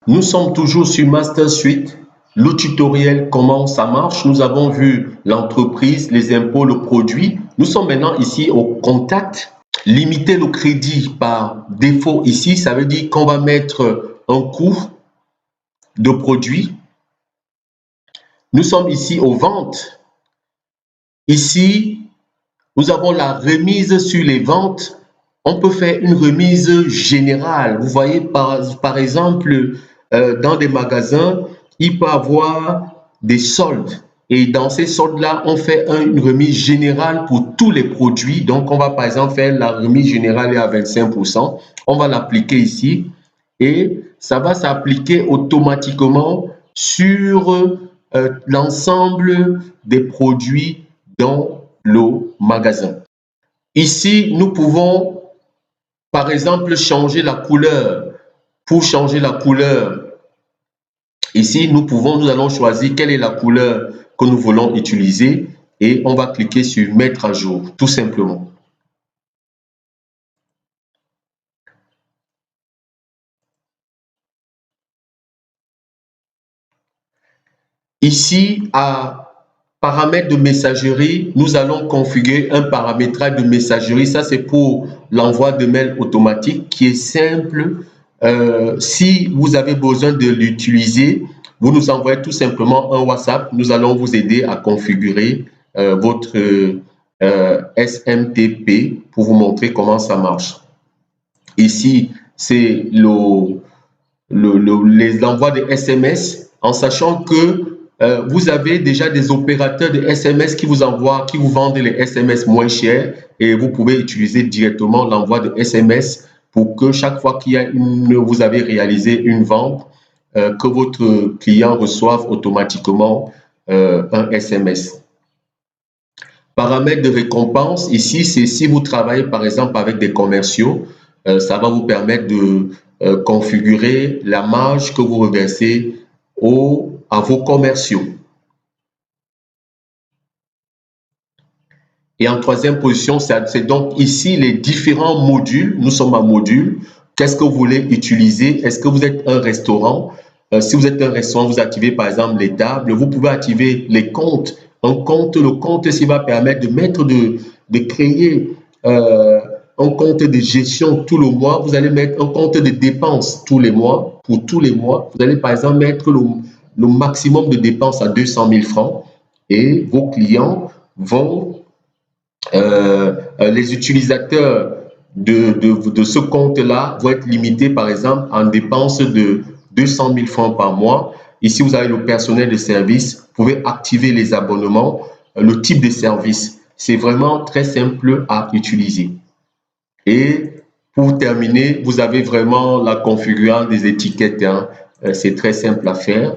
Nous sommes toujours sur Master Suite, le tutoriel comment ça marche. Nous avons vu l'entreprise, les impôts, le produit. Nous sommes maintenant ici au contact. Limiter le crédit par défaut ici, ça veut dire qu'on va mettre un coût de produit. Nous sommes ici aux ventes. Ici, nous avons la remise sur les ventes. On peut faire une remise générale. Vous voyez, par exemple, dans des magasins, il peut y avoir des soldes. Et dans ces soldes-là, on fait une remise générale pour tous les produits. Donc, on va par exemple faire la remise générale à 25%. On va l'appliquer ici et ça va s'appliquer automatiquement sur l'ensemble des produits dans le magasin. Ici, nous pouvons, par exemple, changer la couleur. Pour changer la couleur, ici, nous allons choisir quelle est la couleur que nous voulons utiliser et on va cliquer sur mettre à jour, tout simplement. Ici, à paramètres de messagerie, nous allons configurer un paramétrage de messagerie. Ça, c'est pour l'envoi de mails automatique qui est simple. Si vous avez besoin de l'utiliser, vous nous envoyez tout simplement un WhatsApp. Nous allons vous aider à configurer votre SMTP pour vous montrer comment ça marche. Ici, c'est les envois de SMS, en sachant que vous avez déjà des opérateurs de SMS qui vous envoient, qui vous vendent les SMS moins chers et vous pouvez utiliser directement l'envoi de SMS pour que chaque fois vous avez réalisé une vente, que votre client reçoive automatiquement un SMS. Paramètres de récompense, ici, c'est si vous travaillez par exemple avec des commerciaux, ça va vous permettre de configurer la marge que vous reversez à vos commerciaux. Et en troisième position, c'est donc ici les différents modules. Nous sommes en module. Qu'est-ce que vous voulez utiliser? Est-ce que vous êtes un restaurant? Si vous êtes un restaurant, vous activez par exemple les tables. Vous pouvez activer les comptes. Le compte, s'il va permettre de créer un compte de gestion tout le mois. Vous allez mettre un compte de dépenses tous les mois. Pour tous les mois, vous allez par exemple mettre le maximum de dépenses à 200 000 francs et vos clients vont, les utilisateurs de ce compte-là vont être limités par exemple en dépenses de 200 000 francs par mois. Ici, vous avez le personnel de service. Vous pouvez activer les abonnements, le type de service. C'est vraiment très simple à utiliser. Et pour terminer, vous avez vraiment la configuration des étiquettes. Hein. C'est très simple à faire.